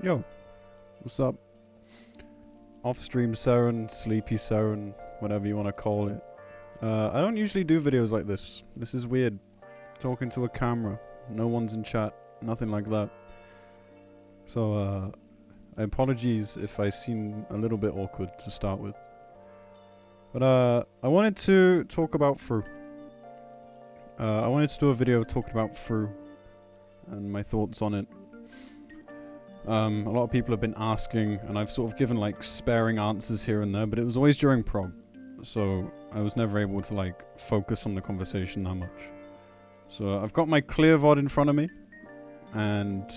Yo, what's up? Off-stream Seren, Sleepy Seren, whatever you want to call it. I don't usually do videos like this. This is weird. Talking to a camera. No one's in chat. Nothing like that. So, apologies if I seem a little bit awkward to start with. But, I wanted to talk about FRU. I wanted to do a video talking about FRU and my thoughts on it. A lot of people have been asking, and I've sort of given like sparing answers here and there, but it was always during prog, so I was never able to like focus on the conversation that much. So I've got my clear VOD in front of me, and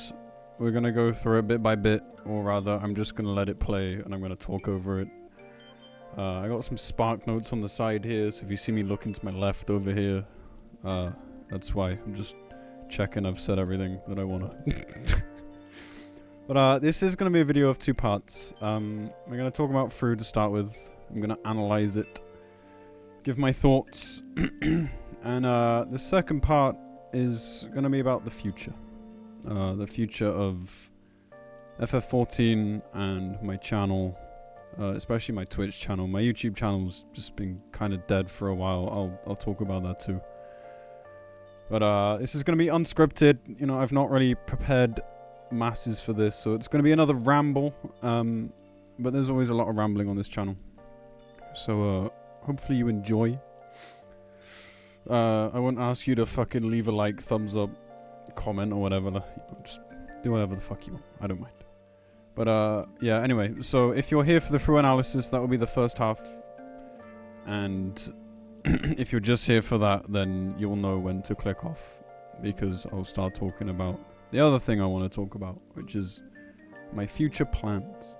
we're gonna go through it bit by bit, or rather, I'm just gonna let it play and I'm gonna talk over it. I got some spark notes on the side here, so if you see me looking to my left over here, that's why. I'm just checking I've said everything that I wanna. But this is going to be a video of two parts. We're going to talk about FRU to start with. I'm going to analyze it, give my thoughts, and the second part is going to be about the future. The future of FF14 and my channel, especially my Twitch channel. My YouTube channel's just been kind of dead for a while. I'll talk about that too. But this is going to be unscripted. You know, I've not really prepared masses for this, so it's going to be another ramble, but there's always a lot of rambling on this channel, so hopefully you enjoy. I won't ask you to fucking leave a like, thumbs up, comment or whatever, just do whatever the fuck you want, I don't mind. But yeah, anyway, so if you're here for the FRU analysis, that will be the first half, and if you're just here for that, then you'll know when to click off, because I'll start talking about the other thing I want to talk about, which is my future plans.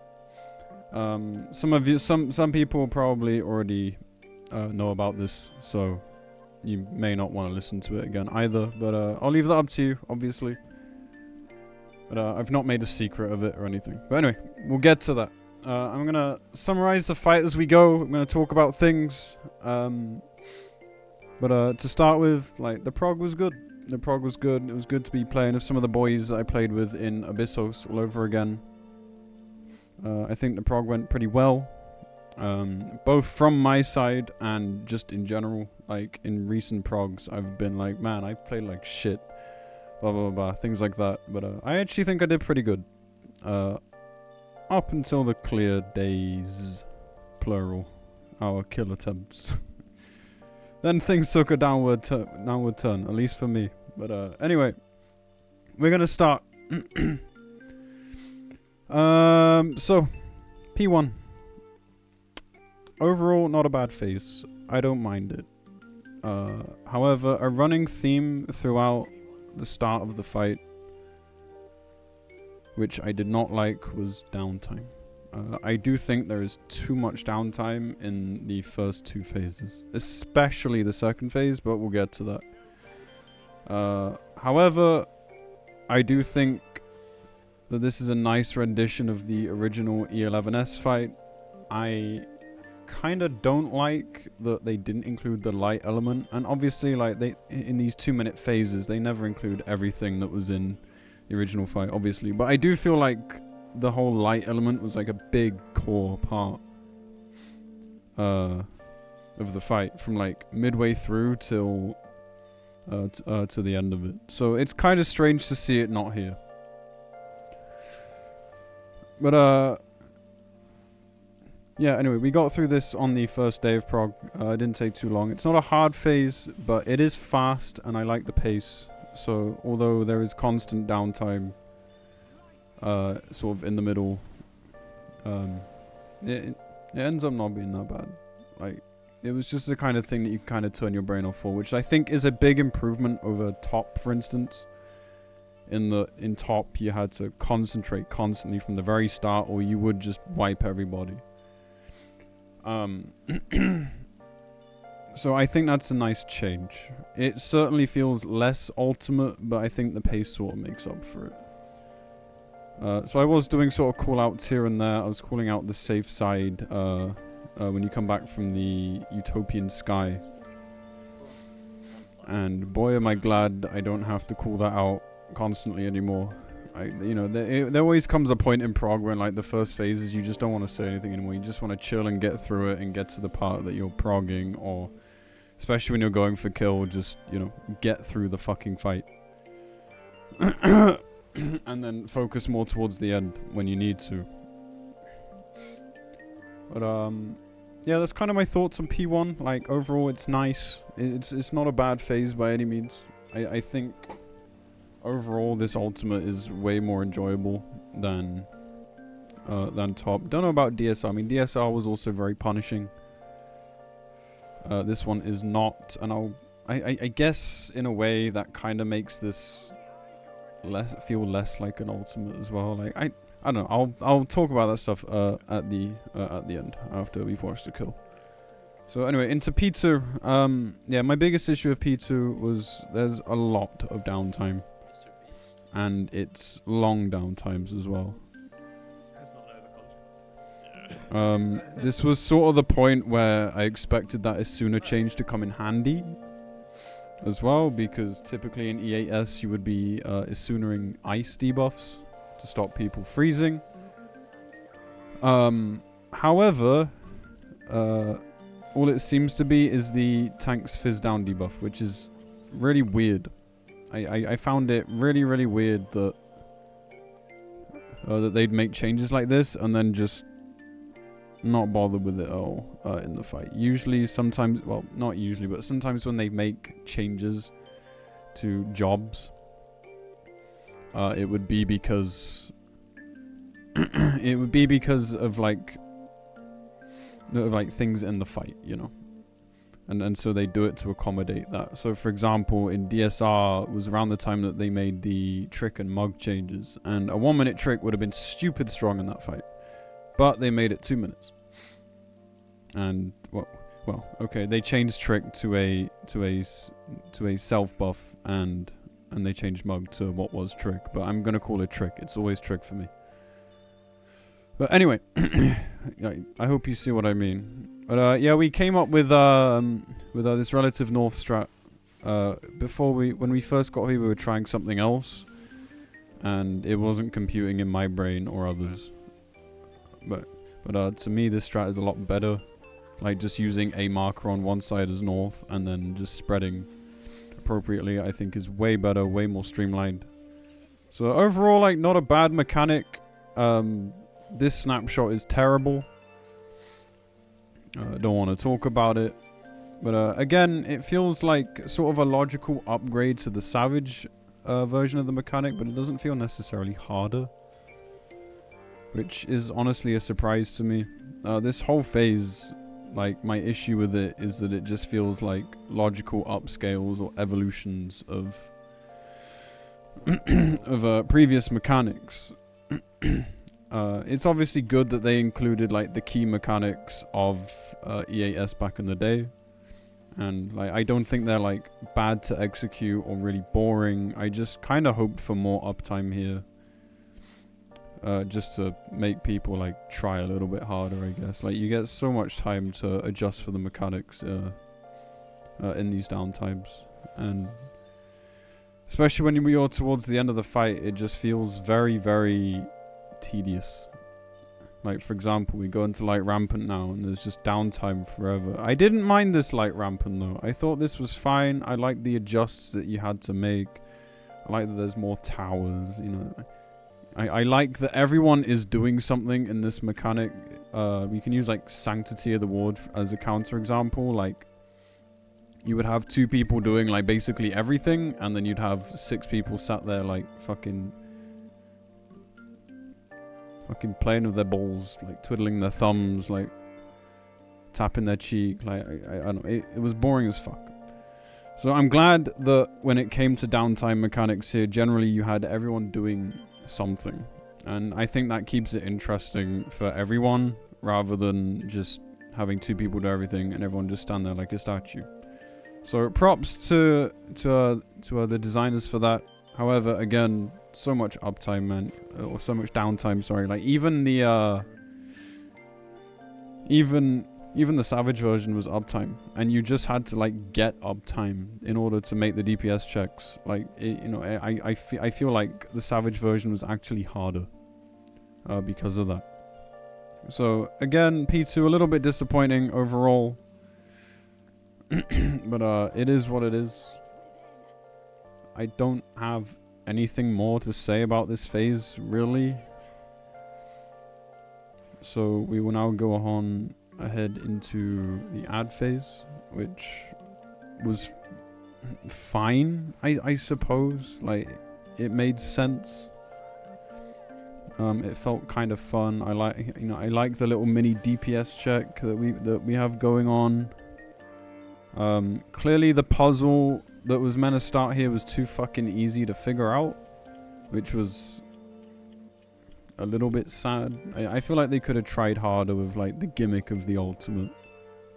Some people probably already know about this, so you may not want to listen to it again either. But I'll leave that up to you, obviously. But I've not made a secret of it or anything. But anyway, we'll get to that. I'm gonna summarize the fight as we go. I'm gonna talk about things. But to start with, like, the prog was good. The prog was good. It was good to be playing with some of the boys that I played with in Abyssos all over again. I think the prog went pretty well. Both from my side and just in general. Like, in recent progs, I've been like, man, I played like shit. Blah, blah, blah, things like that. But I actually think I did pretty good. Up until the clear days, plural, our kill attempts. Then things took a downward turn, at least for me. But anyway, we're gonna start. So P1. Overall, not a bad phase. I don't mind it. However, a running theme throughout the start of the fight, which I did not like, was downtime. I do think there is too much downtime in the first two phases, especially the second phase, but we'll get to that. However, I do think that this is a nice rendition of the original E11S fight. I kind of don't like that they didn't include the light element, and obviously, like, in these 2-minute phases, they never include everything that was in the original fight, obviously, but I do feel like the whole light element was like a big core part of the fight from like midway through till to the end of it. So it's kind of strange to see it not here. But yeah, anyway, we got through this on the first day of prog. It didn't take too long. It's not a hard phase, but it is fast and I like the pace. So although there is constant downtime sort of in the middle, it ends up not being that bad. Like, it was just the kind of thing that you kind of turn your brain off for, which I think is a big improvement over Top, for instance. In Top, you had to concentrate constantly from the very start, or you would just wipe everybody. So I think that's a nice change. It certainly feels less ultimate, but I think the pace sort of makes up for it. So I was doing sort of call-outs here and there. I was calling out the safe side when you come back from the Utopian Sky. And boy am I glad I don't have to call that out constantly anymore. You know, there always comes a point in prog when, like, the first phases, you just don't want to say anything anymore. You just want to chill and get through it and get to the part that you're progging, or especially when you're going for kill, just, you know, get through the fucking fight. And then focus more towards the end when you need to. But, yeah, that's kind of my thoughts on P1. Like, overall, it's nice. It's not a bad phase by any means. I think overall this ultimate is way more enjoyable than top. Don't know about DSR. I mean, DSR was also very punishing. This one is not, and I guess in a way that kind of makes this feel less like an ultimate as well. Like, I don't know. I'll talk about that stuff at the end after we've watched the kill. So anyway, into P2. Yeah, my biggest issue with P2 was there's a lot of downtime, and it's long downtimes as well. This was sort of the point where I expected that Isuna change to come in handy as well, because typically in E8S you would be Isunaing ice debuffs to stop people freezing. However, all it seems to be is the tank's fizz down debuff, which is really weird. I found it really weird that that they'd make changes like this and then just not bother with it at all in the fight. Usually, sometimes, well, not usually, but sometimes when they make changes to jobs, it would be because of like things in the fight, you know, and so they do it to accommodate that. So, for example, in DSR was around the time that they made the trick and mug changes, and a 1-minute trick would have been stupid strong in that fight, but they made it 2 minutes. And well, okay, they changed trick to a self buff, and they changed mug to what was trick, but I'm gonna call it trick. It's always trick for me. But anyway, I hope you see what I mean. But yeah, we came up with this relative north strat. When we first got here, we were trying something else, and it wasn't computing in my brain or others. But to me, this strat is a lot better. Like, just using a marker on one side as north and then just spreading appropriately, I think is way better, way more streamlined. So overall, like, not a bad mechanic. This snapshot is terrible. I don't want to talk about it. But again, it feels like sort of a logical upgrade to the Savage version of the mechanic, but it doesn't feel necessarily harder, which is honestly a surprise to me. This whole phase, like, my issue with it is that it just feels like logical upscales or evolutions of previous mechanics. It's obviously good that they included, like, the key mechanics of E8S back in the day, and, like, I don't think they're, like, bad to execute or really boring. I just kind of hoped for more uptime here. Just to make people, like, try a little bit harder, I guess. Like, you get so much time to adjust for the mechanics in these downtimes, and especially when you're towards the end of the fight, it just feels very tedious. Like, for example, we go into light rampant now, and there's just downtime forever. I didn't mind this light rampant though. I thought this was fine. I like the adjusts that you had to make. I like that there's more towers, you know. I like that everyone is doing something in this mechanic. We can use, like, Sanctity of the Ward as a counter example. Like, you would have 2 people doing, like, basically everything, and then you'd have 6 people sat there, like, fucking playing with their balls, like, twiddling their thumbs, like, tapping their cheek. Like, I don't know. It was boring as fuck. So I'm glad that when it came to downtime mechanics here, generally you had everyone doing something, and I think that keeps it interesting for everyone, rather than just having 2 people do everything and everyone just stand there like a statue. So props to the designers for that. However, again, so much uptime, man, or so much downtime. Sorry, like, even Even the Savage version was uptime, and you just had to like get uptime in order to make the DPS checks. Like, you know, I feel like the Savage version was actually harder because of that. So again, P2 a little bit disappointing overall, but it is what it is. I don't have anything more to say about this phase, really. So we will now go on ahead into the ad phase, which was fine, I suppose. Like, it made sense. It felt kind of fun. I like the little mini DPS check that we have going on. Clearly the puzzle that was meant to start here was too fucking easy to figure out, which was a little bit sad. I feel like they could have tried harder with like the gimmick of the ultimate,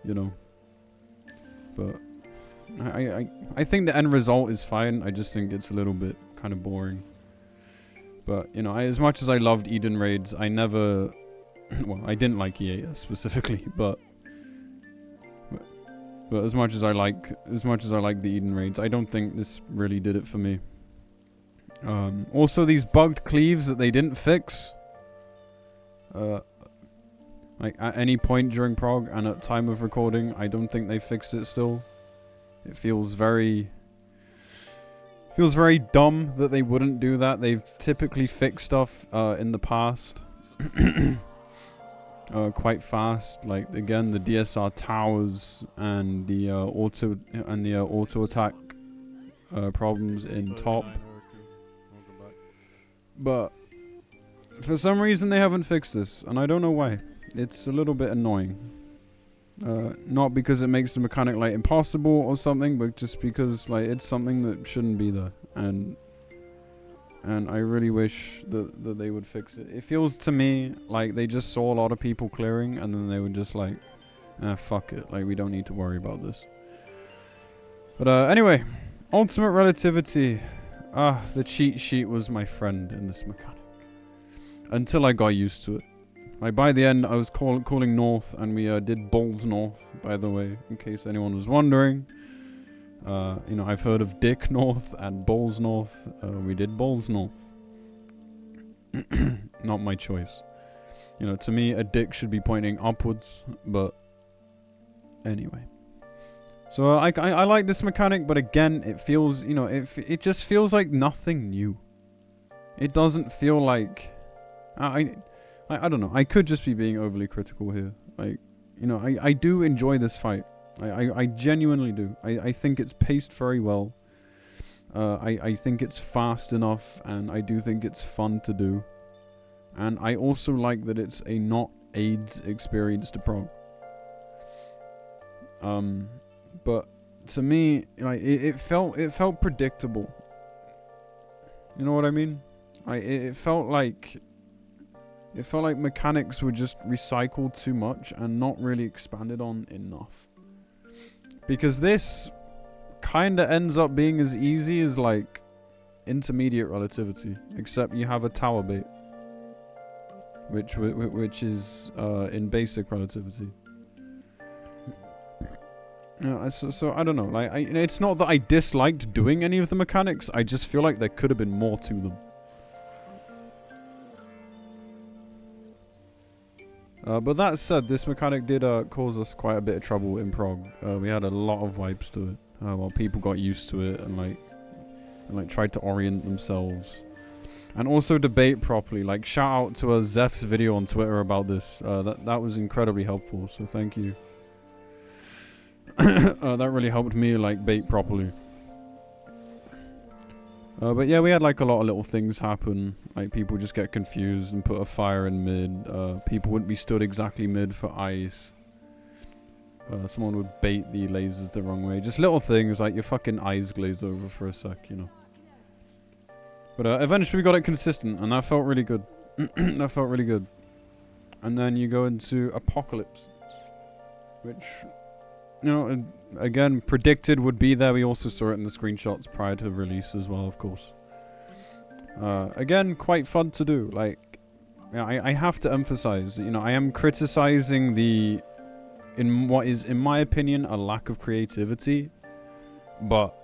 you know. But I think the end result is fine. I just think it's a little bit kind of boring. But, you know, as much as I loved Eden raids, I never... well, I didn't like EAS specifically, but as much as I like the Eden raids, I don't think this really did it for me. Also, these bugged cleaves that they didn't fix, like at any point during prog and at time of recording, I don't think they fixed it still. It feels very dumb that they wouldn't do that. They've typically fixed stuff in the past quite fast. Like, again, the DSR towers and the auto attack problems in top. But for some reason they haven't fixed this, and I don't know why. It's a little bit annoying. Not because it makes the mechanic like impossible or something, but just because like it's something that shouldn't be there, and I really wish that they would fix it. It feels to me like they just saw a lot of people clearing, and then they were just like, fuck it, like we don't need to worry about this. But anyway, ultimate relativity. The cheat sheet was my friend in this mechanic. Until I got used to it. Like, by the end, I was calling north, and we did Bulls North, by the way, in case anyone was wondering. You know, I've heard of Dick North and Bulls North. We did Bulls North. Not my choice. You know, to me, a dick should be pointing upwards, but anyway. So I like this mechanic, but again, it feels, you know, it just feels like nothing new. It doesn't feel like... I don't know. I could just be being overly critical here. Like, you know, I do enjoy this fight. I genuinely do. I think it's paced very well. I think it's fast enough, and I do think it's fun to do. And I also like that it's a not AIDS experience to prog. But to me, like, it felt predictable. You know what I mean? It felt like mechanics were just recycled too much and not really expanded on enough. Because this kinda ends up being as easy as like intermediate relativity, except you have a tower bait, which is in basic relativity. Yeah, so I don't know. Like, it's not that I disliked doing any of the mechanics. I just feel like there could have been more to them. But that said, this mechanic did cause us quite a bit of trouble in prog. We had a lot of wipes to it, while people got used to it and tried to orient themselves, and also debate properly. Like, shout out to Zeph's video on Twitter about this. That was incredibly helpful. So thank you. That really helped me like bait properly. But yeah, we had like a lot of little things happen. Like, people just get confused and put a fire in mid. People wouldn't be stood exactly mid for ice. Someone would bait the lasers the wrong way. Just little things, like your fucking eyes glaze over for a sec, you know. But eventually we got it consistent, and that felt really good. That felt really good. And then you go into Apocalypse, which, you know, again, predicted would be there. We also saw it in the screenshots prior to release as well, of course. Again, quite fun to do. Like, I have to emphasize, you know, I am criticizing the in what is, in my opinion, a lack of creativity. But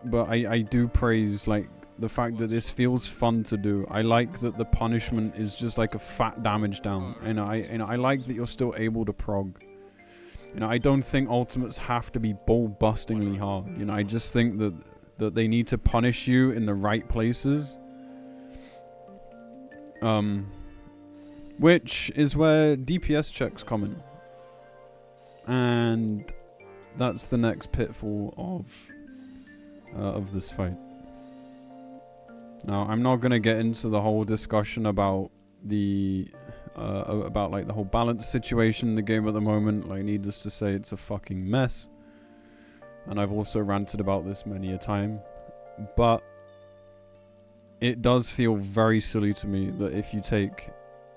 but I do praise like the fact that this feels fun to do. I like that the punishment is just like a fat damage down, and I like that you're still able to prog. You know, I don't think ultimates have to be ball-bustingly hard. You know, I just think that they need to punish you in the right places. Which is where DPS checks come in. And that's the next pitfall of this fight. Now, I'm not gonna get into the whole discussion about the like the whole balance situation in the game at the moment. Like, needless to say, it's a fucking mess. And I've also ranted about this many a time. But it does feel very silly to me that if you take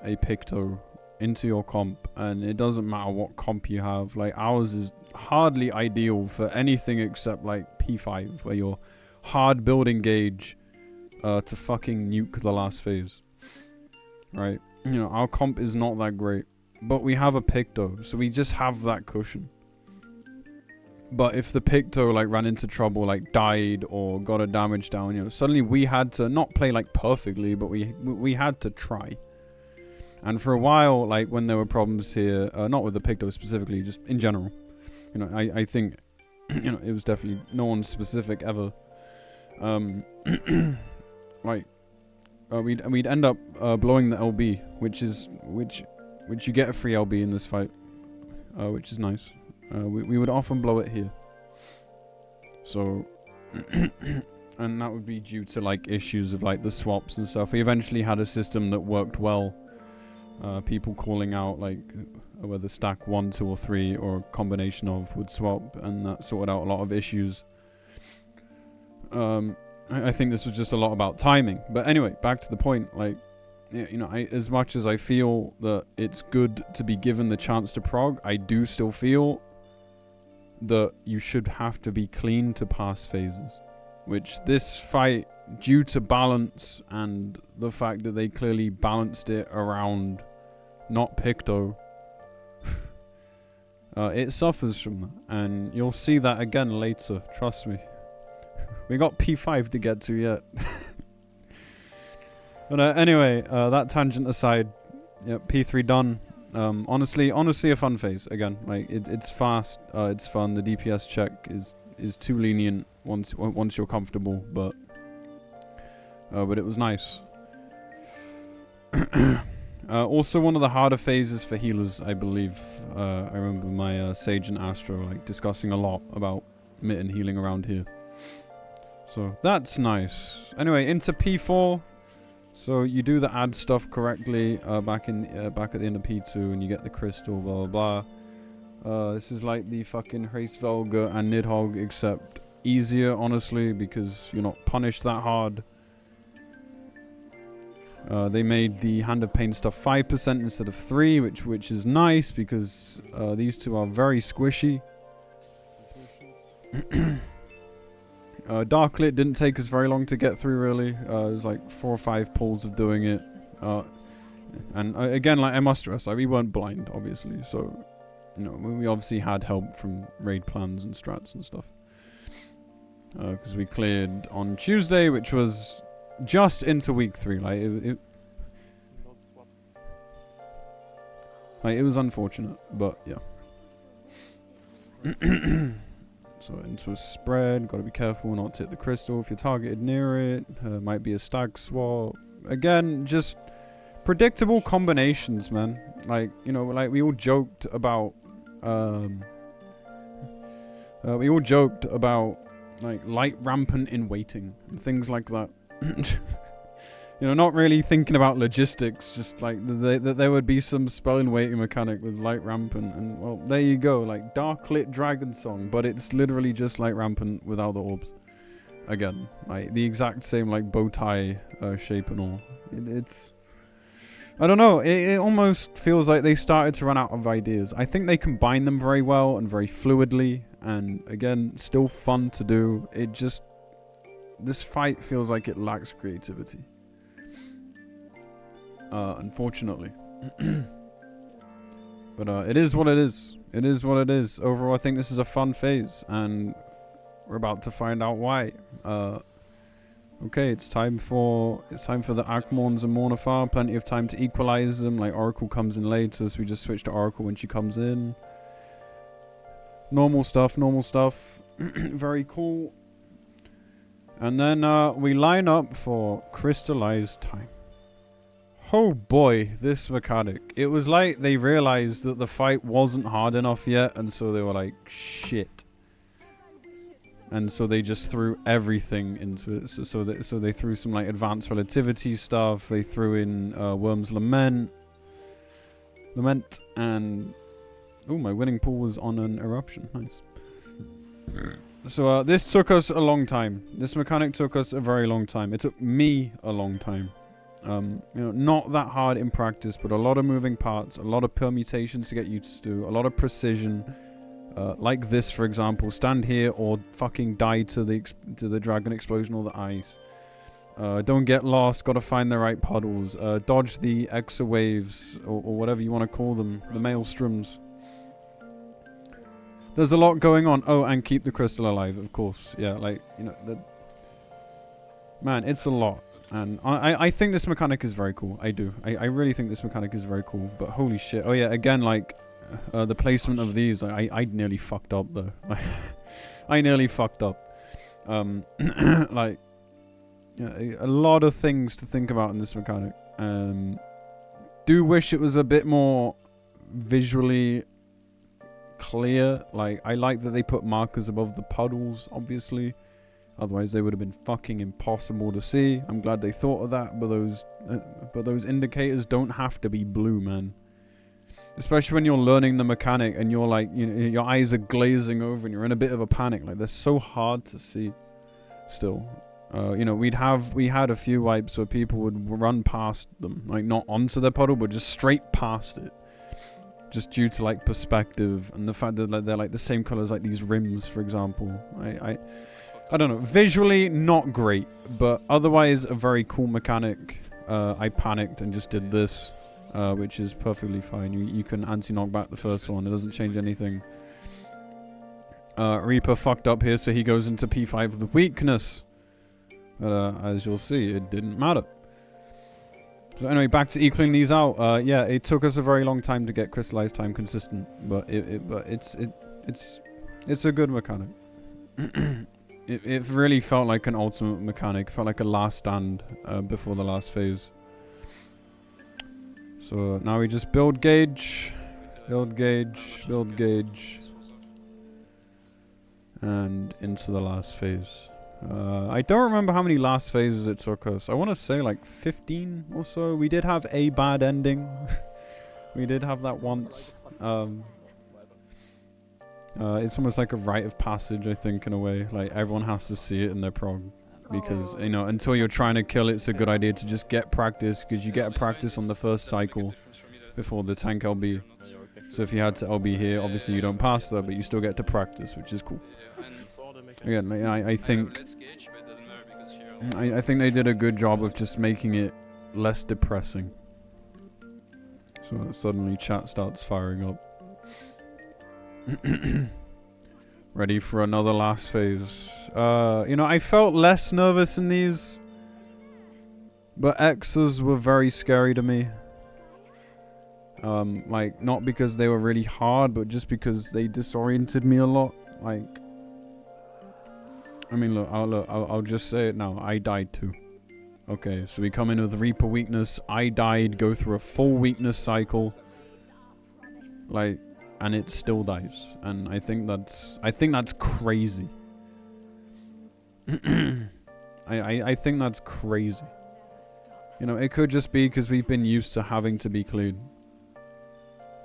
a Picto into your comp, and it doesn't matter what comp you have, like ours is hardly ideal for anything except like P5, where you're hard building gauge to fucking nuke the last phase. Right? You know, our comp is not that great, but we have a Picto, so we just have that cushion. But if the Picto like ran into trouble, like died or got a damage down, you know, suddenly we had to not play like perfectly, but we had to try. And for a while, like when there were problems here, not with the Picto specifically, just in general, you know, I think, you know, it was definitely no one specific ever. Like we'd end up blowing the LB, which you get a free LB in this fight, which is nice. We would often blow it here. So, and that would be due to like issues of like the swaps and stuff. We eventually had a system that worked well. People calling out like whether stack 1, 2, or 3 or a combination of would swap, and that sorted out a lot of issues. I think this was just a lot about timing. But anyway, back to the point. Like, you know, as much as I feel that it's good to be given the chance to prog, I do still feel that you should have to be clean to pass phases. Which this fight, due to balance and the fact that they clearly balanced it around not Picto, it suffers from that. And you'll see that again later, trust me. We got P5 to get to yet. But anyway, that tangent aside, yeah, P3 done. Honestly a fun phase. Again, like it's fast, it's fun. The DPS check is too lenient once you're comfortable, but it was nice. Also, one of the harder phases for healers, I believe. I remember my Sage and Astro like discussing a lot about mitten healing around here. So that's nice. Anyway, into P4. So you do the add stuff correctly back at the end of P2, and you get the crystal, blah blah blah. This is like the fucking Hraesvelgr and Nidhogg, except easier, honestly, because you're not punished that hard. They made the Hand of Pain stuff 5% instead of 3%, which is nice because these two are very squishy. Darklit didn't take us very long to get through, really. It was like 4 or 5 pulls of doing it. And again, like I must stress, like we weren't blind, obviously. So, you know, we obviously had help from raid plans and strats and stuff. Because we cleared on Tuesday, which was just into week 3. Like it was unfortunate, but yeah. So into a spread, gotta be careful not to hit the crystal if you're targeted near it. Might be a stag swap. Again, just predictable combinations, man. Like, you know, like we all joked about like light rampant in waiting and things like that. You know, not really thinking about logistics, just like that there would be some spell in waiting mechanic with light rampant, and well, there you go, like Darklit Dragon Song, but it's literally just light rampant without the orbs. Again, like the exact same like bow tie shape and all. It's, I don't know, it almost feels like they started to run out of ideas. I think they combine them very well and very fluidly, and again, still fun to do. It just, this fight feels like it lacks creativity. Unfortunately. But it is what it is. It is what it is. Overall, I think this is a fun phase, and we're about to find out why. Okay, it's time for the Akmorns and Mornifar. Plenty of time to equalize them. Like, Oracle comes in later, so we just switch to Oracle when she comes in. Normal stuff, normal stuff. Very cool. And then we line up for crystallized time. Oh boy, this mechanic. It was like they realized that the fight wasn't hard enough yet, and so they were like, shit. And so they just threw everything into it. So they threw some like advanced relativity stuff. They threw in Worm's Lament, and oh, my winning pool was on an eruption. Nice. So this took us a long time. This mechanic took us a very long time. It took me a long time. You know, not that hard in practice, but a lot of moving parts, a lot of permutations to get used to, a lot of precision. Like this, for example, stand here or fucking die to the dragon explosion or the ice. Don't get lost, gotta find the right puddles. Dodge the Exa waves, or whatever you want to call them, the maelstroms. There's a lot going on. Oh, and keep the crystal alive, of course. Yeah, like, you know, man, it's a lot. And I think this mechanic is very cool. I do. I really think this mechanic is very cool. But holy shit. Oh yeah, again, like, the placement of these, I nearly fucked up though. I nearly fucked up. Like, yeah, a lot of things to think about in this mechanic. Do wish it was a bit more visually clear. Like, I like that they put markers above the puddles, obviously. Otherwise, they would have been fucking impossible to see. I'm glad they thought of that, but those indicators don't have to be blue, man. Especially when you're learning the mechanic and you're like, you know, your eyes are glazing over and you're in a bit of a panic. Like, they're so hard to see still. You know, we had a few wipes where people would run past them, like not onto their puddle, but just straight past it. Just due to like perspective and the fact that like, they're like the same color as like these rims, for example. I don't know. Visually, not great, but otherwise a very cool mechanic. I panicked and just did this, which is perfectly fine. You can anti-knock back the first one. It doesn't change anything. Reaper fucked up here, so he goes into P5 with weakness. But as you'll see, it didn't matter. So anyway, back to equaling these out. Yeah, it took us a very long time to get crystallized time consistent, but it's a good mechanic. It really felt like an ultimate mechanic. It felt like a last stand before the last phase. So now we just build gauge, build gauge, build gauge, and into the last phase. I don't remember how many last phases it took us. I want to say like 15 or so. We did have a bad ending. We did have that once. It's almost like a rite of passage, I think, in a way. Like, everyone has to see it in their prog. Because, you know, until you're trying to kill it, it's a good idea to just get practice. Because you get a practice on the first cycle before the tank LB. So if you had to LB here, obviously you don't pass that, but you still get to practice, which is cool. Again, I think they did a good job of just making it less depressing. So suddenly chat starts firing up. Ready for another last phase. You know, I felt less nervous in these, but X's were very scary to me. Like, not because they were really hard, but just because they disoriented me a lot. Like, I mean, look, I'll just say it now. I died too. Okay, so we come in with Reaper weakness. I died, go through a full weakness cycle. Like, and it still dies. And I think that's crazy. I think that's crazy. You know, it could just be because we've been used to having to be clean.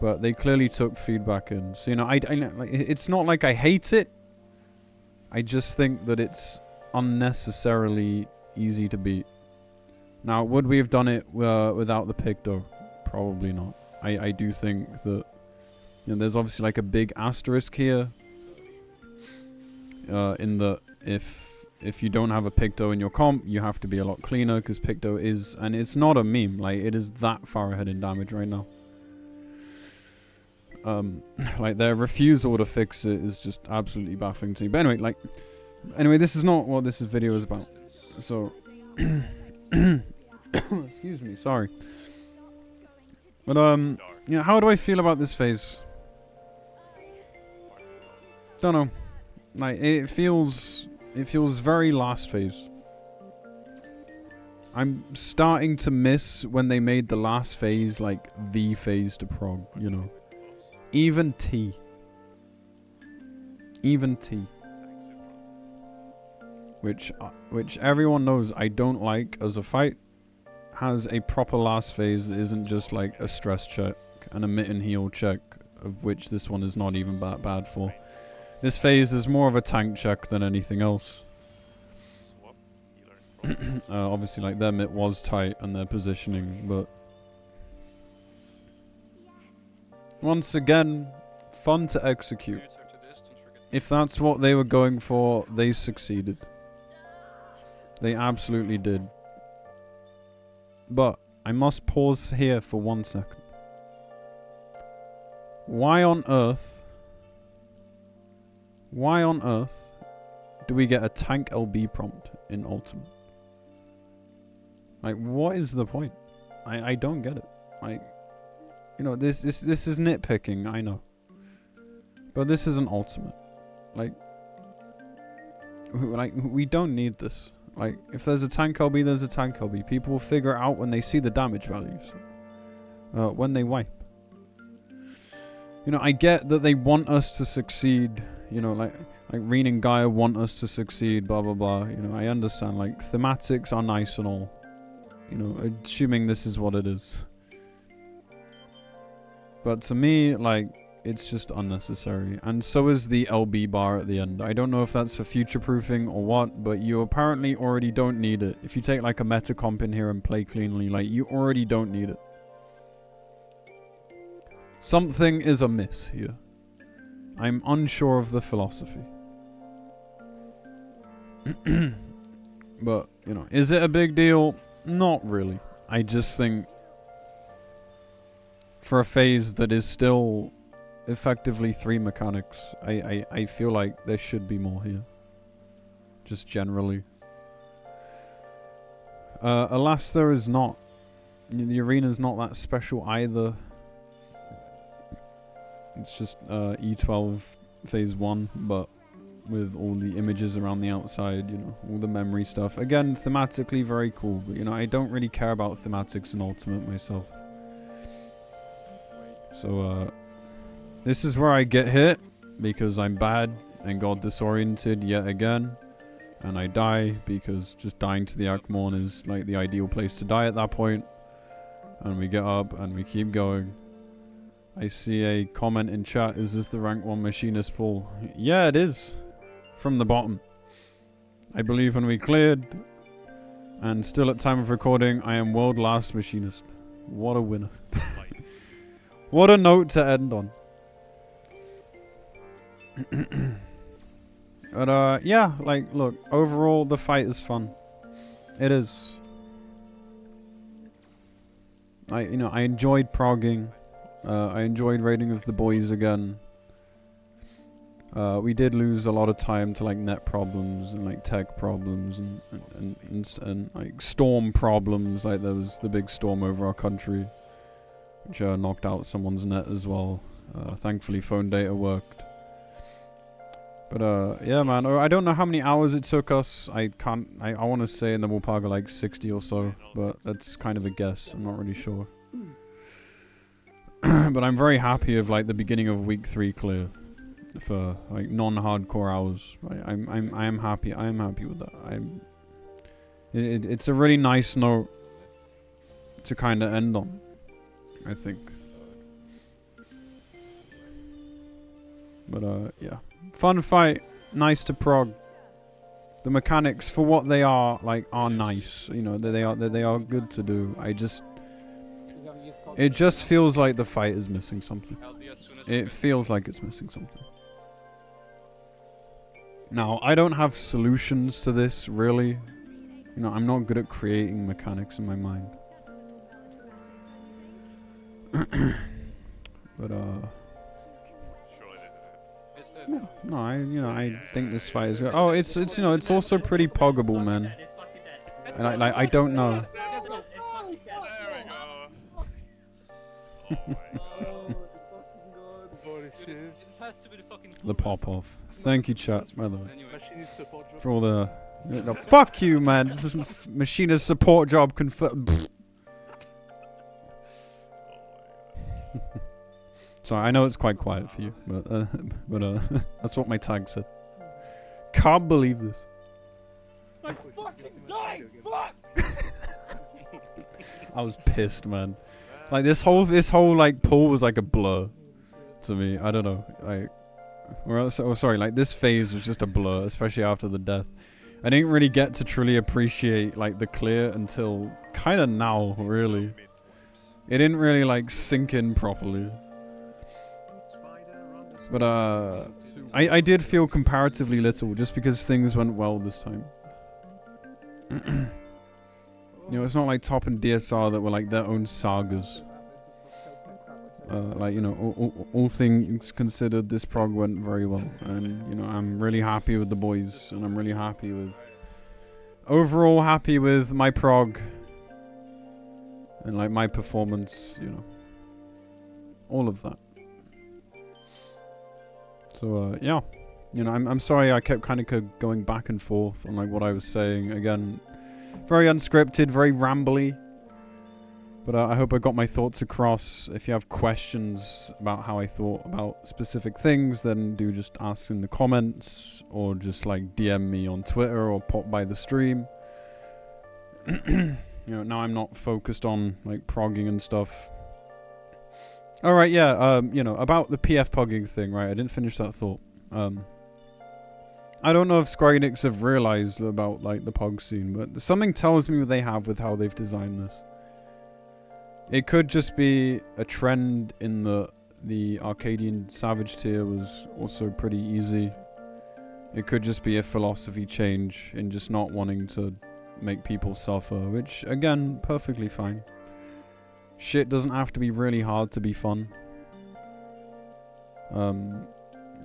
But they clearly took feedback in. So, you know, like, it's not like I hate it. I just think that it's unnecessarily easy to beat. Now, would we have done it without the Picto? Probably not. I do think that, you know, there's obviously like a big asterisk here. In that if you don't have a Picto in your comp, you have to be a lot cleaner, because Picto is, and it's not a meme, like, it is that far ahead in damage right now. like their refusal to fix it is just absolutely baffling to me. But anyway, like, this is not what this video is about. So, excuse me, sorry. But you know, how do I feel about this phase? Don't know. Like, it feels very last phase. I'm starting to miss when they made the last phase like the phase to prog, you know. Even T. Which everyone knows I don't like as a fight, has a proper last phase that isn't just like a stress check and a mitten heal check, of which this one is not even that bad for. This phase is more of a tank check than anything else. Obviously, like, their mitt was tight and their positioning, but once again, fun to execute. If that's what they were going for, they succeeded. They absolutely did. But I must pause here for 1 second. Why on earth do we get a tank LB prompt in Ultimate? Like, what is the point? I don't get it. Like, you know, this is nitpicking, I know. But this is an Ultimate. Like, we don't need this. Like, if there's a tank LB, there's a tank LB. People will figure it out when they see the damage values. When they wipe. You know, I get that they want us to succeed. You know, like Reen and Gaia want us to succeed, blah, blah, blah. You know, I understand. Like, thematics are nice and all. You know, assuming this is what it is. But to me, like, it's just unnecessary. And so is the LB bar at the end. I don't know if that's for future-proofing or what, but you apparently already don't need it. If you take, like, a meta comp in here and play cleanly, like, you already don't need it. Something is amiss here. I'm unsure of the philosophy. But, you know, is it a big deal? Not really. I just think for a phase that is still effectively 3 mechanics, I feel like there should be more here. Just generally. Alas, there is not. The arena's not that special either. It's just E12 phase 1, but with all the images around the outside, you know, all the memory stuff. Again, thematically very cool, but, you know, I don't really care about thematics in Ultimate myself. So, this is where I get hit, because I'm bad and got disoriented yet again. And I die, because just dying to the Akmon is, like, the ideal place to die at that point. And we get up, and we keep going. I see a comment in chat, is this the rank 1 machinist pool? Yeah, it is. From the bottom. I believe when we cleared, and still at time of recording, I am world last machinist. What a winner. What a note to end on. But yeah, like, look, overall the fight is fun. It is. I enjoyed progging. I enjoyed raiding with the boys again. We did lose a lot of time to, like, net problems and, like, tech problems and like storm problems. Like, there was the big storm over our country, which knocked out someone's net as well. Thankfully, phone data worked. But yeah, man, I don't know how many hours it took us. I want to say in the Wolpaga like 60 or so, but that's kind of a guess. I'm not really sure. But I'm very happy of, like, the beginning of week 3 clear for, like, non-hardcore hours. I am happy. I am happy with that. It's a really nice note to kind of end on, I think. But yeah, fun fight, nice to prog. The mechanics, for what they are, like, are nice. You know, they are good to do. It just feels like the fight is missing something. It feels like it's missing something. Now, I don't have solutions to this, really. You know, I'm not good at creating mechanics in my mind. But No, I think this fight is good. Oh, it's it's also pretty poggable, man. And I don't know. The pop off. Thank you, chat, by the way. For all the fuck you, man. Machinist support job confirmed. Sorry, I know it's quite quiet for you, but that's what my tag said. Can't believe this. I fucking died. Fuck. I was pissed, man. Like this whole like pool was like a blur to me. I don't know. Sorry. Like this phase was just a blur, especially after the death. I didn't really get to truly appreciate like the clear until kind of now, really. It didn't really like sink in properly. But I did feel comparatively little just because things went well this time. It's not like Top and DSR that were like their own sagas. All things considered, this prog went very well, and I'm really happy with the boys, and I'm really happy with overall happy with my prog and like my performance, all of that. So yeah, I'm sorry I kept kind of going back and forth on like what I was saying. Again, very unscripted, very rambly. But I hope I got my thoughts across. If you have questions about how I thought about specific things, then do just ask in the comments, or just like DM me on Twitter, or pop by the stream. Now I'm not focused on like progging and stuff. Alright, yeah, about the PF pogging thing, right? I didn't finish that thought. I don't know if Square Enix have realized about like the pog scene, but something tells me they have with how they've designed this. It could just be a trend in the Arcadian Savage tier was also pretty easy. It could just be a philosophy change in just not wanting to make people suffer, which, again, perfectly fine. Shit doesn't have to be really hard to be fun. From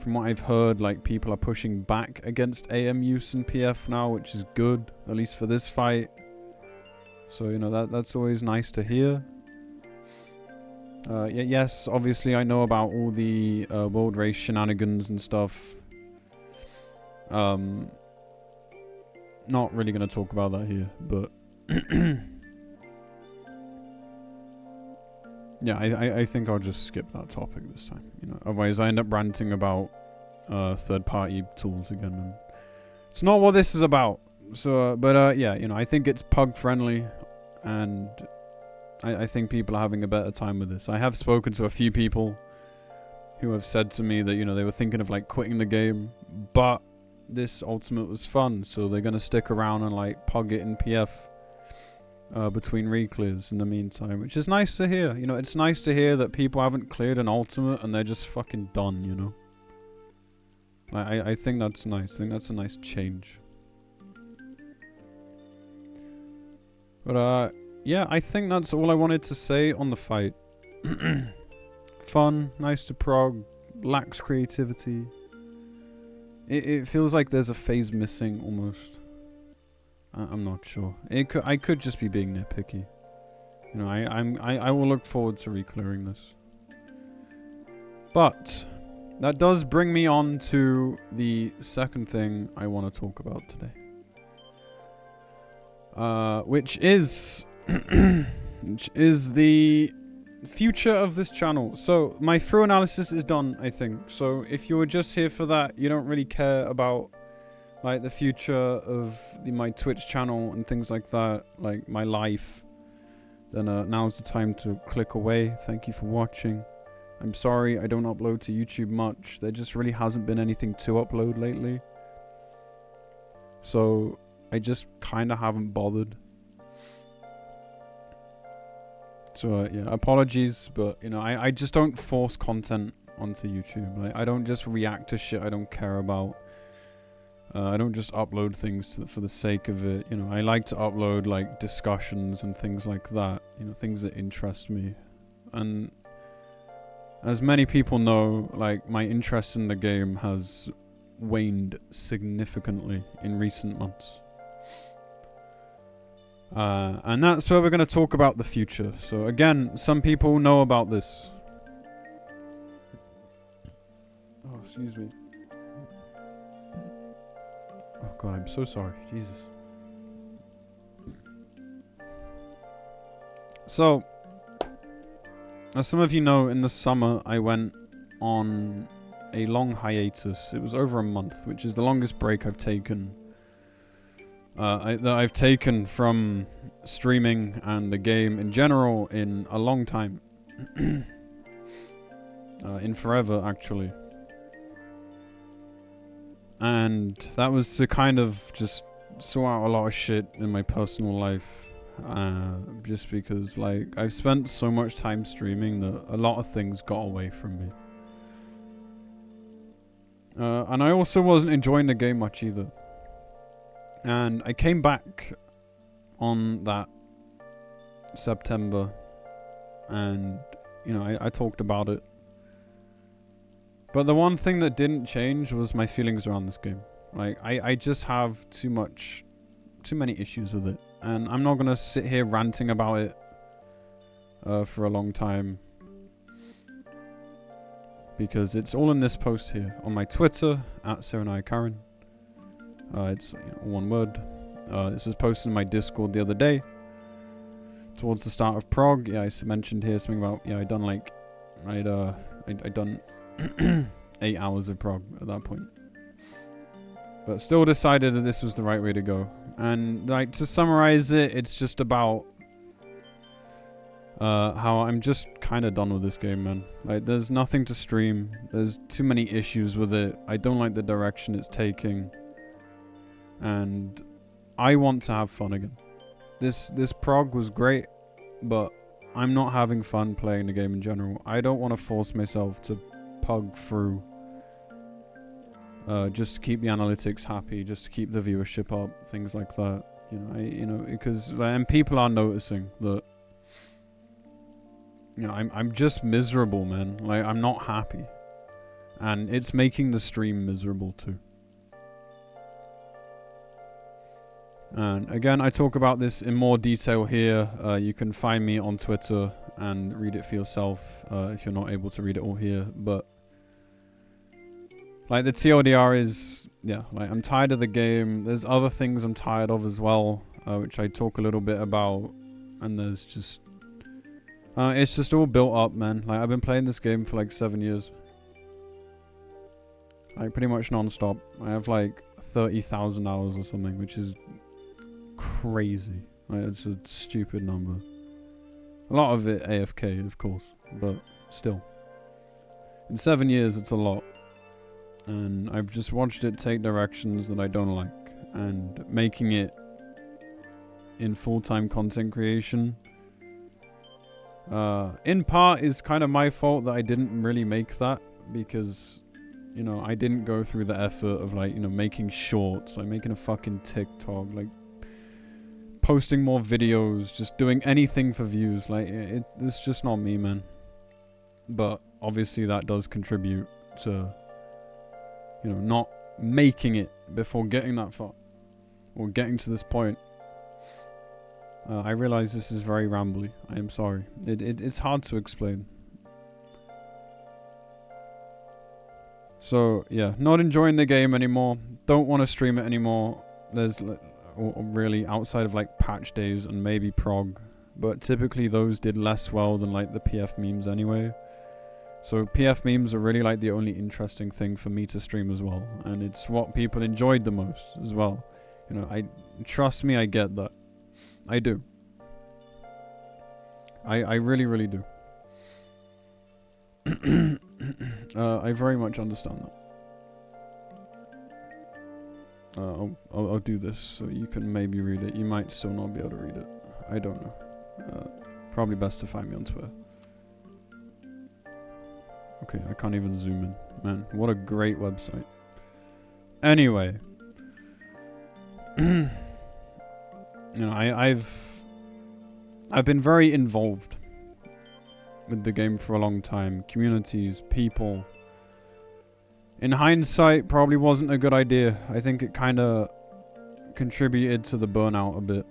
what I've heard, like, people are pushing back against AM use in PF now, which is good, at least for this fight. So, that's always nice to hear. Yes, obviously I know about all the world race shenanigans and stuff. Not really going to talk about that here, but yeah, I think I'll just skip that topic this time. Otherwise I end up ranting about third-party tools again, and it's not what this is about. So, yeah, I think it's pug friendly, and I think people are having a better time with this. I have spoken to a few people who have said to me that, they were thinking of, like, quitting the game, but this Ultimate was fun, so they're going to stick around and, like, pug it in PF between reclears in the meantime, which is nice to hear. It's nice to hear that people haven't cleared an Ultimate and they're just fucking done, I think that's nice. I think that's a nice change. But, yeah, I think that's all I wanted to say on the fight. Fun, nice to prog, lacks creativity. It feels like there's a phase missing almost. I'm not sure. I could just be being nitpicky. I will look forward to reclearing this. But that does bring me on to the second thing I want to talk about today. Which is the future of this channel. So my FRU analysis is done, I think. So if you were just here for that, you don't really care about like the future of my Twitch channel and things like that, like my life, then now's the time to click away. Thank you for watching. I'm sorry I don't upload to YouTube much. There just really hasn't been anything to upload lately. So I just kind of haven't bothered. So yeah, apologies, but I just don't force content onto YouTube. I don't just react to shit I don't care about. I don't just upload things for the sake of it. I like to upload like discussions and things like that. Things that interest me. And As many people know, like, my interest in the game has waned significantly in recent months. And that's where we're going to talk about the future. So again, some people know about this. Oh, excuse me. Oh god, I'm so sorry. Jesus. So, as some of you know, in the summer I went on a long hiatus. It was over a month, which is the longest break I've taken. That I've taken from streaming and the game in general in a long time. In forever, actually. And that was to kind of just sort out a lot of shit in my personal life. Just because, like, I've spent so much time streaming that a lot of things got away from me. And I also wasn't enjoying the game much either. And I came back on that September, and, you know, I talked about it. But the one thing that didn't change was my feelings around this game. Like, I just have too many issues with it. And I'm not gonna sit here ranting about it for a long time. Because it's all in this post here. On my Twitter, @Serenaya. It's one word. This was posted in my Discord the other day. Towards the start of prog. Yeah, I mentioned here something about, yeah, I'd done 8 hours of prog at that point. But still decided that this was the right way to go. And, like, to summarize it, it's just about how I'm just kind of done with this game, man. Like, there's nothing to stream. There's too many issues with it. I don't like the direction it's taking. And I want to have fun again. This prog was great, but I'm not having fun playing the game in general. I don't want to force myself to pug through just to keep the analytics happy, just to keep the viewership up, things like that. Because and people are noticing that. I'm just miserable, man. Like, I'm not happy, and it's making the stream miserable too. And again, I talk about this in more detail here. You can find me on Twitter and read it for yourself if you're not able to read it all here. But, like, the TLDR is, yeah, like, I'm tired of the game. There's other things I'm tired of as well, which I talk a little bit about. And there's just, it's just all built up, man. Like, I've been playing this game for like 7 years. Like, pretty much non-stop. I have like 30,000 hours or something, which is crazy. Like, it's a stupid number. A lot of it AFK, of course, but still. In 7 years, it's a lot. And I've just watched it take directions that I don't like. And making it in full-time content creation, in part, is kind of my fault that I didn't really make that. Because, you know, I didn't go through the effort of, like, you know, making shorts, like making a fucking TikTok, like posting more videos, just doing anything for views. Like, it's just not me, man. But obviously that does contribute to, you know, not making it before getting that far, or getting to this point. I realize this is very rambly. I am sorry. It's hard to explain. So, yeah, not enjoying the game anymore. Don't want to stream it anymore. There's, really, outside of, like, patch days and maybe prog. But typically those did less well than, like, the PF memes anyway. So PF memes are really, like, the only interesting thing for me to stream as well. And it's what people enjoyed the most as well. You know, trust me, I get that. I do. I really, really do. I very much understand that. I'll do this so you can maybe read it. You might still not be able to read it. I don't know. Probably best to find me on Twitter. Okay, I can't even zoom in. Man, what a great website. Anyway. You know, I've been very involved with the game for a long time. Communities, people. In hindsight, probably wasn't a good idea. I think it kind of contributed to the burnout a bit.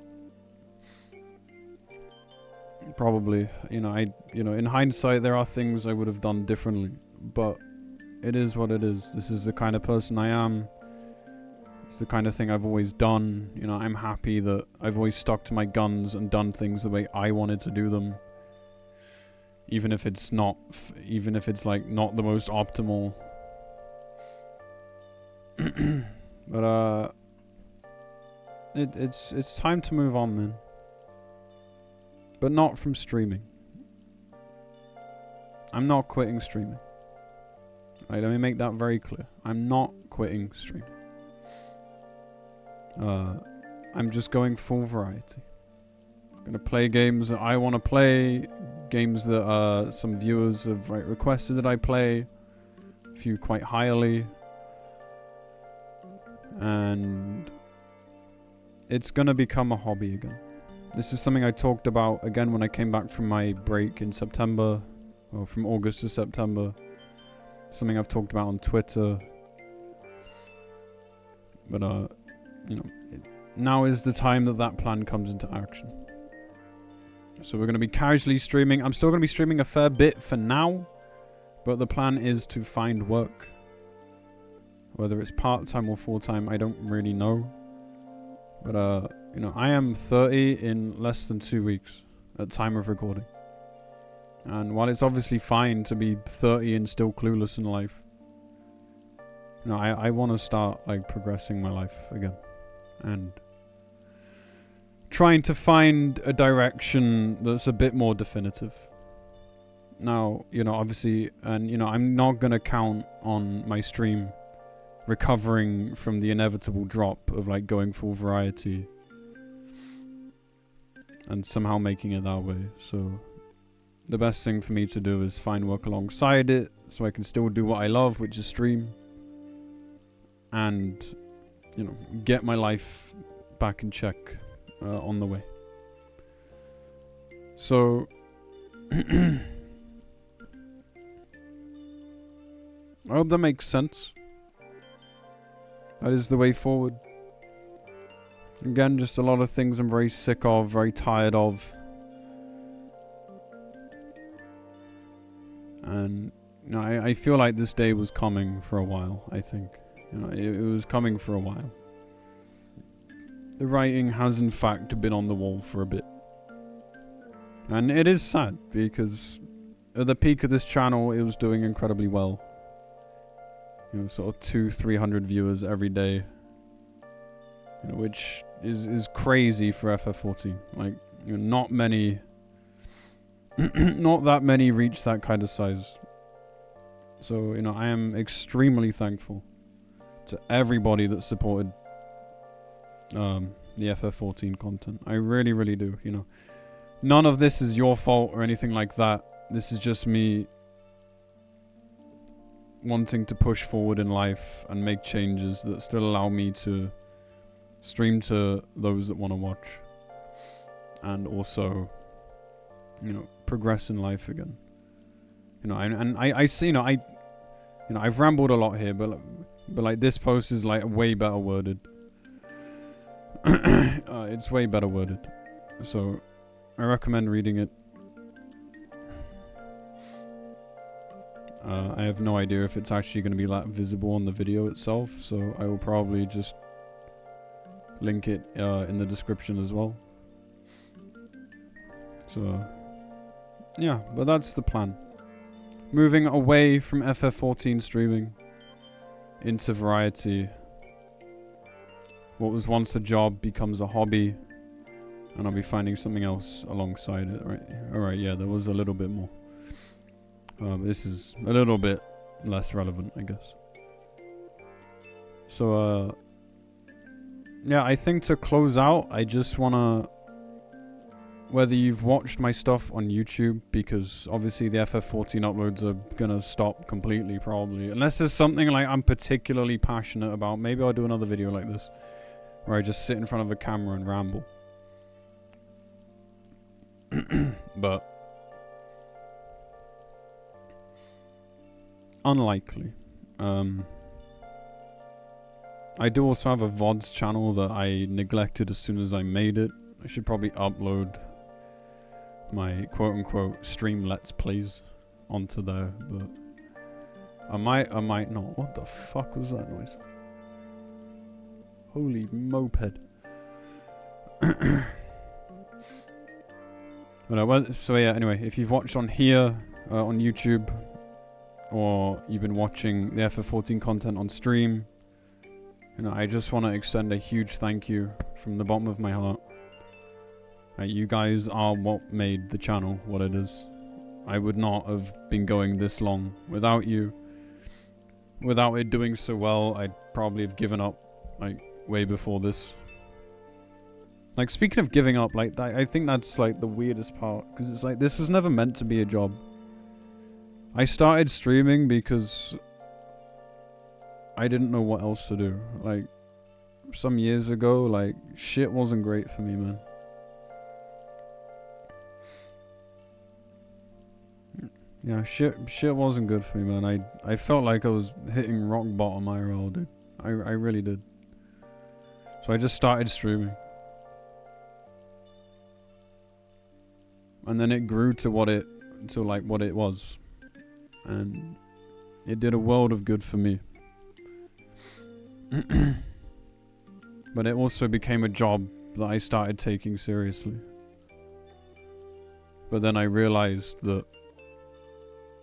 Probably, in hindsight, there are things I would have done differently, but it is what it is. This is the kind of person I am. It's the kind of thing I've always done. I'm happy that I've always stuck to my guns and done things the way I wanted to do them. Even if it's not, like not the most optimal. But it's time to move on, man. But not from streaming. I'm not quitting streaming. Right, let me make that very clear. I'm not quitting streaming. I'm just going full variety. I'm gonna play games that I want to play, games that some viewers have requested that I play, a few quite highly, and it's gonna become a hobby again. This is something I talked about again when I came back from my break in September, or from August to September. Something I've talked about on Twitter. But now is the time that plan comes into action. So we're going to be casually streaming. I'm still going to be streaming a fair bit for now, but the plan is to find work. Whether it's part-time or full-time, I don't really know. But I am 30 in less than 2 weeks at time of recording. And while it's obviously fine to be 30 and still clueless in life, I want to start progressing my life again. And trying to find a direction that's a bit more definitive. Now, obviously, and I'm not going to count on my stream recovering from the inevitable drop of going full variety and somehow making it that way. So the best thing for me to do is find work alongside it so I can still do what I love, which is stream, and get my life back in check on the way. So I hope that makes sense. That is the way forward. Again, just a lot of things I'm very sick of, very tired of. And I feel like this day was coming for a while, I think. It was coming for a while. The writing has in fact been on the wall for a bit. And it is sad, because at the peak of this channel, it was doing incredibly well. Sort of 200-300 viewers every day. Which is crazy for FF14. Not many... not that many reach that kind of size. So, I am extremely thankful to everybody that supported the FF14 content. I really, really do, None of this is your fault or anything like that. This is just me wanting to push forward in life and make changes that still allow me to stream to those that want to watch. And also, progress in life again. I see, I've rambled a lot here, but this post is way better worded. It's way better worded. So I recommend reading it. I have no idea if it's actually going to be that visible on the video itself, so I will probably just link it in the description as well. So yeah, but that's the plan. Moving away from FF14 streaming into variety. What was once a job becomes a hobby, and I'll be finding something else alongside it. Alright, yeah, there was a little bit more. This is a little bit less relevant, I guess. So, yeah, I think to close out, I just wanna... Whether you've watched my stuff on YouTube, because obviously the FF14 uploads are gonna stop completely, probably. Unless there's something I'm particularly passionate about. Maybe I'll do another video like this, where I just sit in front of a camera and ramble. But unlikely. I do also have a VODs channel that I neglected as soon as I made it. I should probably upload my quote-unquote stream Let's Plays onto there, but I might not. What the fuck was that noise? Holy moped. So yeah, anyway, if you've watched on here, on YouTube, or you've been watching the FF14 content on stream, you know, I just want to extend a huge thank you from the bottom of my heart. You guys are what made the channel what it is. I would not have been going this long without you. Without it doing so well, I'd probably have given up, like, way before this. Like, speaking of giving up, like, I think that's, like, the weirdest part. Because it's like, this was never meant to be a job. I started streaming because I didn't know what else to do. Like, some years ago, like, shit wasn't great for me, man. Yeah, shit wasn't good for me, man. I felt like I was hitting rock bottom IRL, dude. I really did. So I just started streaming. And then it grew to what it was. And it did a world of good for me. But it also became a job that I started taking seriously. But then I realized that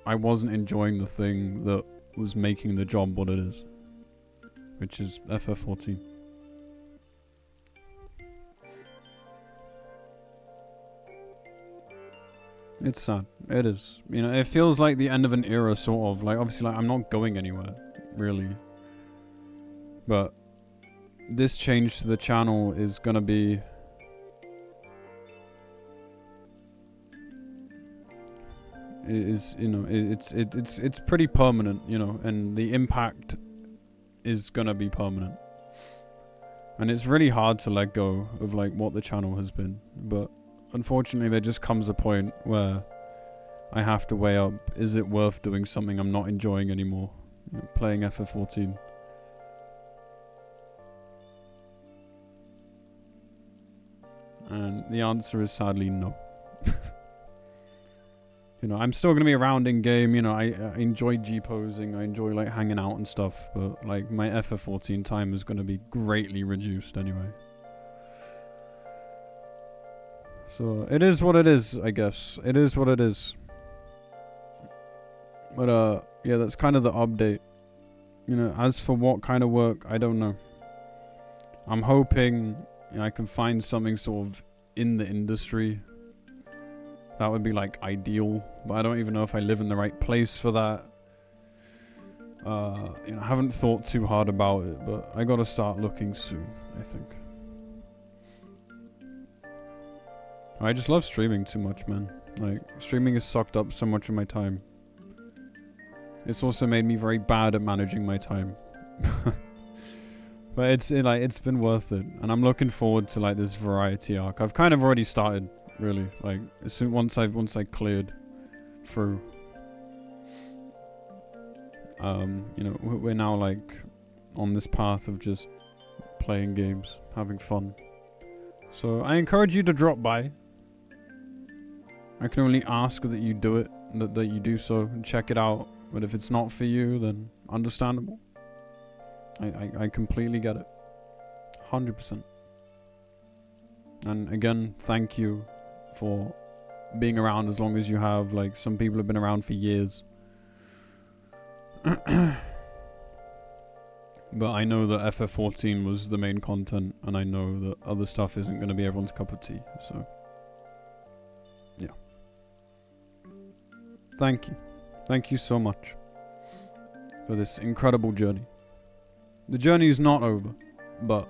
I wasn't enjoying the thing that was making the job what it is, which is FF14. It's sad. It is. You know, it feels like the end of an era, sort of. Like, obviously, like, I'm not going anywhere, really. But this change to the channel is gonna be... it's pretty permanent, you know, and the impact is gonna be permanent. And it's really hard to let go of, like, what the channel has been. But unfortunately, there just comes a point where I have to weigh up, is it worth doing something I'm not enjoying anymore? You know, playing FF14. And the answer is sadly no. You know, I'm still going to be around in game, you know, I enjoy G-posing, I enjoy, like, hanging out and stuff, but, like, my FF14 time is going to be greatly reduced anyway. So, it is what it is, I guess. It is what it is. But, yeah, that's kind of the update. You know, as for what kind of work, I don't know. I'm hoping, you know, I can find something sort of in the industry. That would be, like, ideal, but I don't even know if I live in the right place for that. You know, I haven't thought too hard about it, but I gotta start looking soon, I think. I just love streaming too much, man. Like, streaming has sucked up so much of my time. It's also made me very bad at managing my time. But it's been worth it, and I'm looking forward to, like, this variety arc. I've kind of already started. Really, like, as soon once I cleared through, you know, we're now, like, on this path of just playing games, having fun. So I encourage you to drop by. I can only ask that you do it, that you do so and check it out. But if it's not for you, then understandable. I completely get it, 100%. And again, thank you for being around as long as you have. Like, some people have been around for years. But I know that FF14 was the main content, and I know that other stuff isn't going to be everyone's cup of tea, so yeah. Thank you. Thank you so much for this incredible journey. The journey is not over, but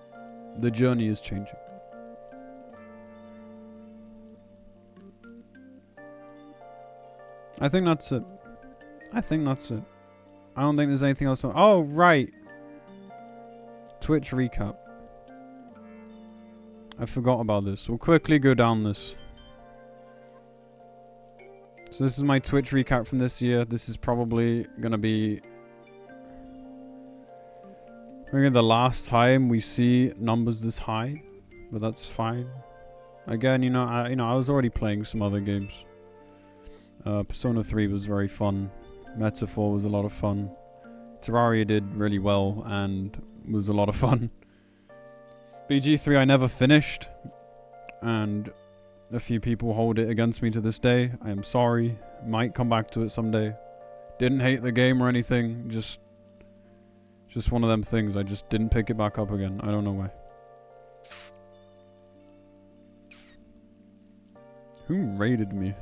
the journey is changing. I think that's it. I don't think there's anything else. Oh, right. Twitch recap. I forgot about this. We'll quickly go down this. So this is my Twitch recap from this year. This is probably gonna be maybe the last time we see numbers this high, but that's fine. Again, I was already playing some other games. Persona 3 was very fun. Metaphor was a lot of fun. Terraria did really well and was a lot of fun. BG3 I never finished, and a few people hold it against me to this day. I am sorry. Might come back to it someday. Didn't hate the game or anything. Just one of them things. I just didn't pick it back up again. I don't know why. Who rated me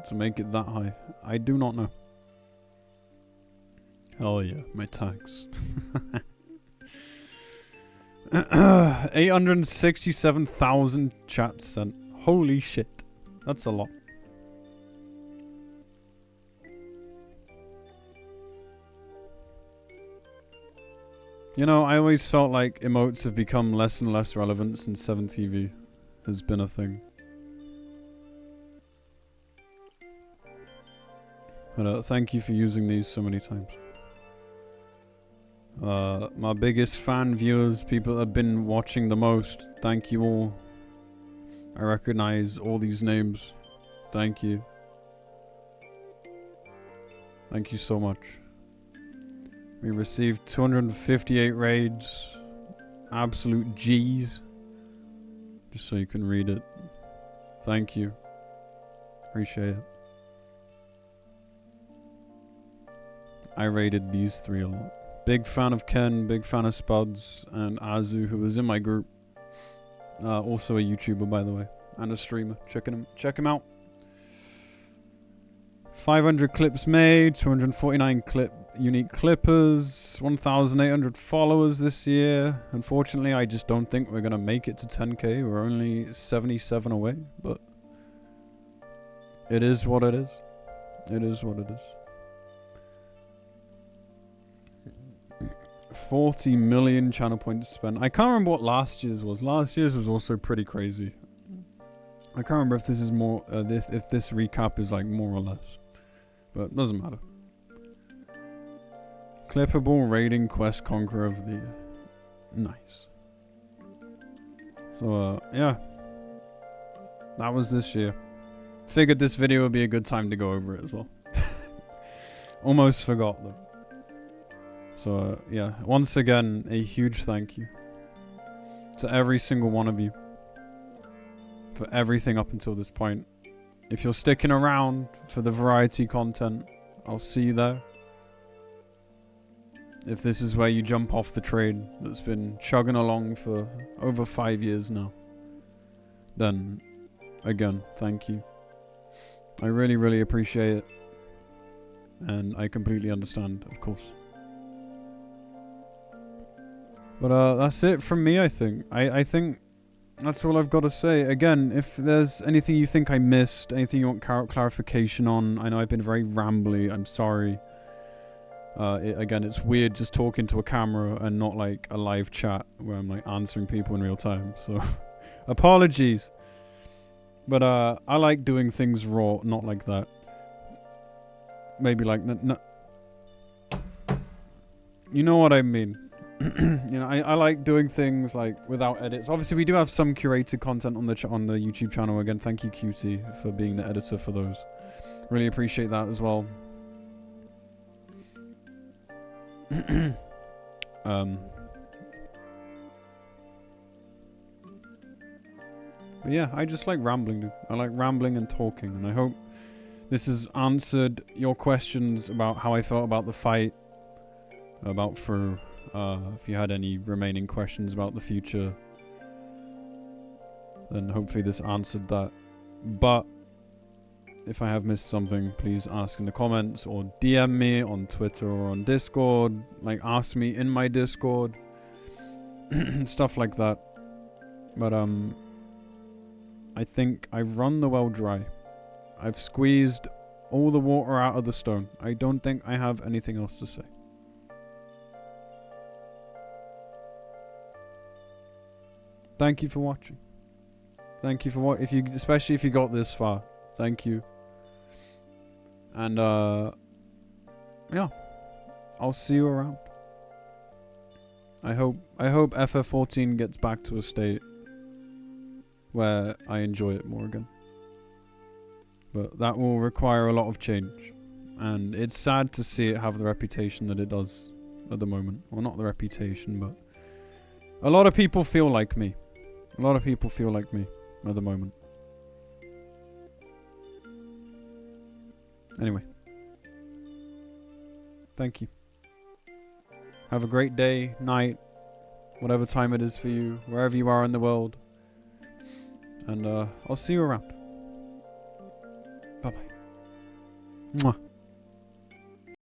to make it that high? I do not know. Hell yeah, my tags. 867,000 chats sent. Holy shit. That's a lot. You know, I always felt like emotes have become less and less relevant since 7TV has been a thing. But thank you for using these so many times. My biggest fan viewers, people that have been watching the most, thank you all. I recognize all these names. Thank you. Thank you so much. We received 258 raids. Absolute G's. Just so you can read it. Thank you. Appreciate it. I rated these three a lot. Big fan of Ken, big fan of Spuds, and Azu, who was in my group. Also a YouTuber, by the way, and a streamer. Check him out. 500 clips made, 249 unique clippers, 1,800 followers this year. Unfortunately, I just don't think we're gonna make it to 10k. We're only 77 away, but it is what it is. It is what it is. 40 million channel points spent. I can't remember what last year's was. Last year's was also pretty crazy. I can't remember if this is more, if this recap is like more or less. But it doesn't matter. Clippable rating quest conqueror of the year. Nice. So, yeah. That was this year. Figured this video would be a good time to go over it as well. Almost forgot though. So, yeah, once again, a huge thank you to every single one of you for everything up until this point. If you're sticking around for the variety content, I'll see you there. If this is where you jump off the train that's been chugging along for over 5 years now, then, again, thank you. I really, really appreciate it. And I completely understand, of course. But that's it from me, I think. I think that's all I've got to say. Again, if there's anything you think I missed, anything you want clarification on, I know I've been very rambly, I'm sorry. Again, it's weird just talking to a camera and not like a live chat where I'm like answering people in real time, so apologies. But I like doing things raw, not like that. Maybe like... You know what I mean. You know, I like doing things like without edits. Obviously, we do have some curated content on the YouTube channel. Again, thank you, Cutie, for being the editor for those. Really appreciate that as well. But yeah, I just like rambling, dude. I like rambling and talking, and I hope this has answered your questions about how I felt about the fight, about FRU. If you had any remaining questions about the future, then hopefully this answered that. But if I have missed something, please ask in the comments or DM me on Twitter or on Discord. Like, ask me in my Discord. Stuff like that. But I think I've run the well dry. I've squeezed all the water out of the stone. I don't think I have anything else to say. Thank you for watching. Thank you for especially if you got this far. Thank you. And yeah, I'll see you around. I hope FF14 gets back to a state where I enjoy it more again. But that will require a lot of change. And it's sad to see it have the reputation that it does at the moment. Well, not the reputation, but a lot of people feel like me. A lot of people feel like me at the moment. Anyway. Thank you. Have a great day, night, whatever time it is for you, wherever you are in the world. And I'll see you around. Bye-bye. Mwah.